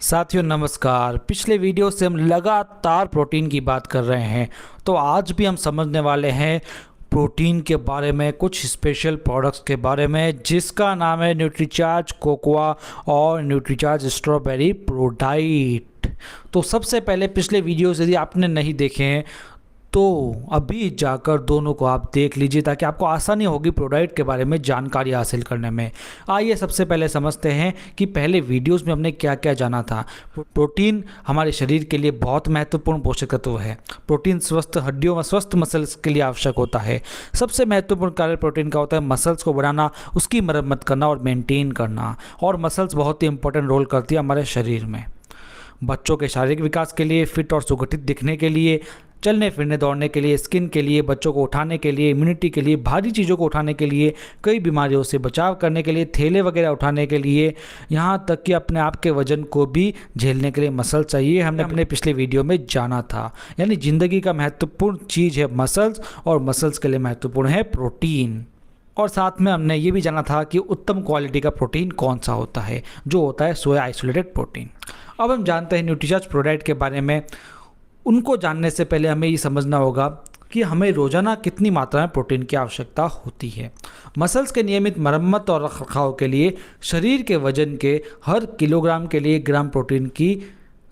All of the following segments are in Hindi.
साथियों नमस्कार। पिछले वीडियो से हम लगातार प्रोटीन की बात कर रहे हैं, तो आज भी हम समझने वाले हैं प्रोटीन के बारे में, कुछ स्पेशल प्रोडक्ट्स के बारे में, जिसका नाम है न्यूट्रीचार्ज कोकोआ और न्यूट्रीचार्ज स्ट्रॉबेरी प्रोडाइट। तो सबसे पहले पिछले वीडियोस यदि आपने नहीं देखे हैं तो अभी जाकर दोनों को आप देख लीजिए, ताकि आपको आसानी होगी प्रोडाइट के बारे में जानकारी हासिल करने में। आइए सबसे पहले समझते हैं कि पहले वीडियोस में हमने क्या क्या जाना था। प्रोटीन हमारे शरीर के लिए बहुत महत्वपूर्ण पोषक तत्व है। प्रोटीन स्वस्थ हड्डियों व स्वस्थ मसल्स के लिए आवश्यक होता है। सबसे महत्वपूर्ण कार्य प्रोटीन का होता है मसल्स को बढ़ाना, उसकी मरम्मत करना और मेंटेन करना। और मसल्स बहुत ही इंपॉर्टेंट रोल करती है हमारे शरीर में। बच्चों के शारीरिक विकास के लिए, फिट और सुगठित दिखने के लिए, चलने फिरने दौड़ने के लिए, स्किन के लिए, बच्चों को उठाने के लिए, इम्यूनिटी के लिए, भारी चीज़ों को उठाने के लिए, कई बीमारियों से बचाव करने के लिए, थैले वगैरह उठाने के लिए, यहाँ तक कि अपने आप के वजन को भी झेलने के लिए मसल चाहिए। हमने अपने पिछले वीडियो में जाना था। यानी ज़िंदगी का महत्वपूर्ण चीज़ है मसल्स, और मसल्स के लिए महत्वपूर्ण है प्रोटीन। और साथ में हमने ये भी जाना था कि उत्तम क्वालिटी का प्रोटीन कौन सा होता है, जो होता है सोया आइसोलेटेड प्रोटीन। अब हम जानते हैं न्यूट्रीचार्ज प्रोडाइट के बारे में। उनको जानने से पहले हमें ये समझना होगा कि हमें रोजाना कितनी मात्रा में प्रोटीन की आवश्यकता होती है। मसल्स के नियमित मरम्मत और रखरखाव के लिए शरीर के वजन के हर किलोग्राम के लिए ग्राम प्रोटीन की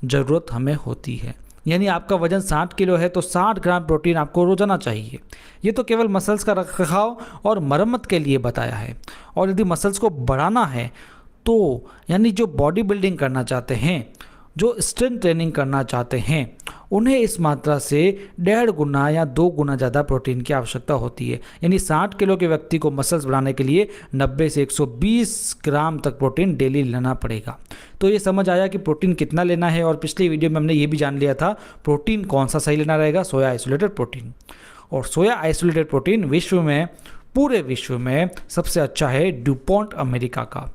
ज़रूरत हमें होती है। यानी आपका वजन 60 किलो है तो 60 ग्राम प्रोटीन आपको रोजाना चाहिए। ये तो केवल मसल्स का रखरखाव और मरम्मत के लिए बताया है। और यदि मसल्स को बढ़ाना है तो यानी जो बॉडी बिल्डिंग करना चाहते हैं, जो स्ट्रेंथ ट्रेनिंग करना चाहते हैं, उन्हें इस मात्रा से 1.5 गुना या 2 गुना ज़्यादा प्रोटीन की आवश्यकता होती है। यानी 60 किलो के व्यक्ति को मसल्स बढ़ाने के लिए 90 से 120 ग्राम तक प्रोटीन डेली लेना पड़ेगा। तो ये समझ आया कि प्रोटीन कितना लेना है। और पिछली वीडियो में हमने ये भी जान लिया था प्रोटीन कौन सा सही लेना रहेगा, सोया आइसोलेटेड प्रोटीन। और सोया आइसोलेटेड प्रोटीन विश्व में, पूरे विश्व में सबसे अच्छा है ड्यूपॉन्ट अमेरिका का।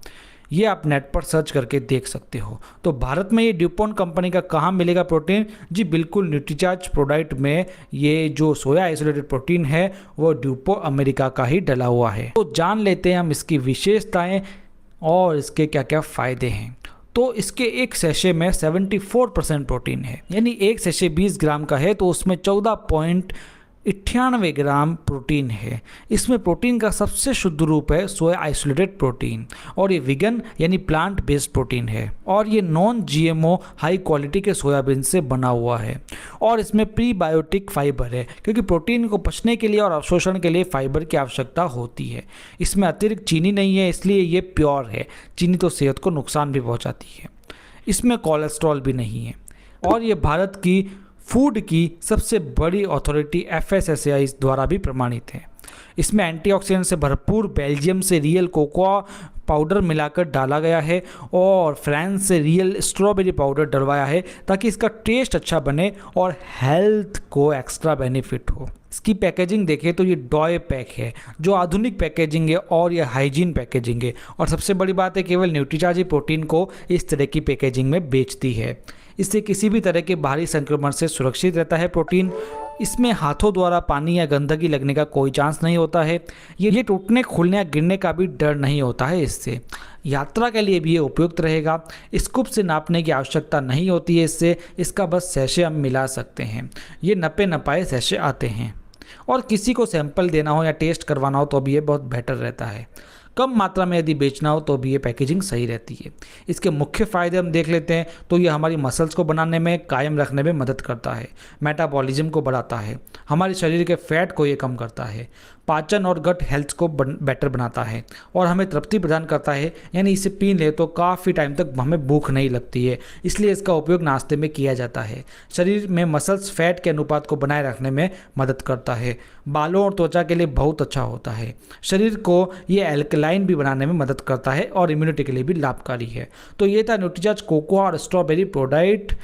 ये आप नेट पर सर्च करके देख सकते हो। तो भारत में ये ड्यूपॉन्ट कंपनी का कहाँ मिलेगा प्रोटीन? जी बिल्कुल, न्यूट्रीचार्ज प्रोडाइट में ये जो सोया आइसोलेटेड प्रोटीन है वो ड्यूपॉन्ट अमेरिका का ही डला हुआ है। तो जान लेते हैं हम इसकी विशेषताएं और इसके क्या क्या फ़ायदे हैं। तो इसके एक सैशे में 74% प्रोटीन है। यानी एक सैशे 20 ग्राम का है तो उसमें 14.98 ग्राम प्रोटीन है। इसमें प्रोटीन का सबसे शुद्ध रूप है सोया आइसोलेटेड प्रोटीन, और ये विगन यानी प्लांट बेस्ड प्रोटीन है। और ये नॉन जीएमओ हाई क्वालिटी के सोयाबीन से बना हुआ है। और इसमें प्रीबायोटिक फाइबर है, क्योंकि प्रोटीन को पचने के लिए और अवशोषण के लिए फाइबर की आवश्यकता होती है। इसमें अतिरिक्त चीनी नहीं है, इसलिए ये प्योर है। चीनी तो सेहत को नुकसान भी पहुँचाती है। इसमें कोलेस्ट्रॉल भी नहीं है। और ये भारत की फूड की सबसे बड़ी अथॉरिटी FSSAI द्वारा भी प्रमाणित है। इसमें एंटीऑक्सीडेंट से भरपूर बेल्जियम से रियल कोकोआ पाउडर मिलाकर डाला गया है, और फ्रांस से रियल स्ट्रॉबेरी पाउडर डलवाया है, ताकि इसका टेस्ट अच्छा बने और हेल्थ को एक्स्ट्रा बेनिफिट हो। इसकी पैकेजिंग देखें तो ये डॉय पैक है, जो आधुनिक पैकेजिंग है और ये हाइजीन पैकेजिंग है। और सबसे बड़ी बात है, केवल न्यूट्रीचार्ज ही प्रोटीन को इस तरह की पैकेजिंग में बेचती है। इससे किसी भी तरह के बाहरी संक्रमण से सुरक्षित रहता है प्रोटीन। इसमें हाथों द्वारा पानी या गंदगी लगने का कोई चांस नहीं होता है। ये टूटने, खुलने या गिरने का भी डर नहीं होता है। इससे यात्रा के लिए भी ये उपयुक्त रहेगा। स्कूप से नापने की आवश्यकता नहीं होती है। इससे इसका बस सैशे हम मिला सकते हैं। ये नपे नपाए सैशे आते हैं। और किसी को सैंपल देना हो या टेस्ट करवाना हो तो भी ये बहुत बेटर रहता है। कम मात्रा में यदि बेचना हो तो भी ये पैकेजिंग सही रहती है। इसके मुख्य फ़ायदे हम देख लेते हैं। तो ये हमारी मसल्स को बनाने में, कायम रखने में मदद करता है। मेटाबॉलिज्म को बढ़ाता है। हमारे शरीर के फैट को ये कम करता है। पाचन और गट हेल्थ को बेटर बनाता है। और हमें तृप्ति प्रदान करता है। यानी इसे पी ले तो काफ़ी टाइम तक हमें भूख नहीं लगती है, इसलिए इसका उपयोग नाश्ते में किया जाता है। शरीर में मसल्स फैट के अनुपात को बनाए रखने में मदद करता है। बालों और त्वचा के लिए बहुत अच्छा होता है। शरीर को ये एल्कलाइन भी बनाने में मदद करता है और इम्यूनिटी के लिए भी लाभकारी है। तो ये था न्यूट्रीचार्ज कोकोआ और स्ट्रॉबेरी प्रोडाइट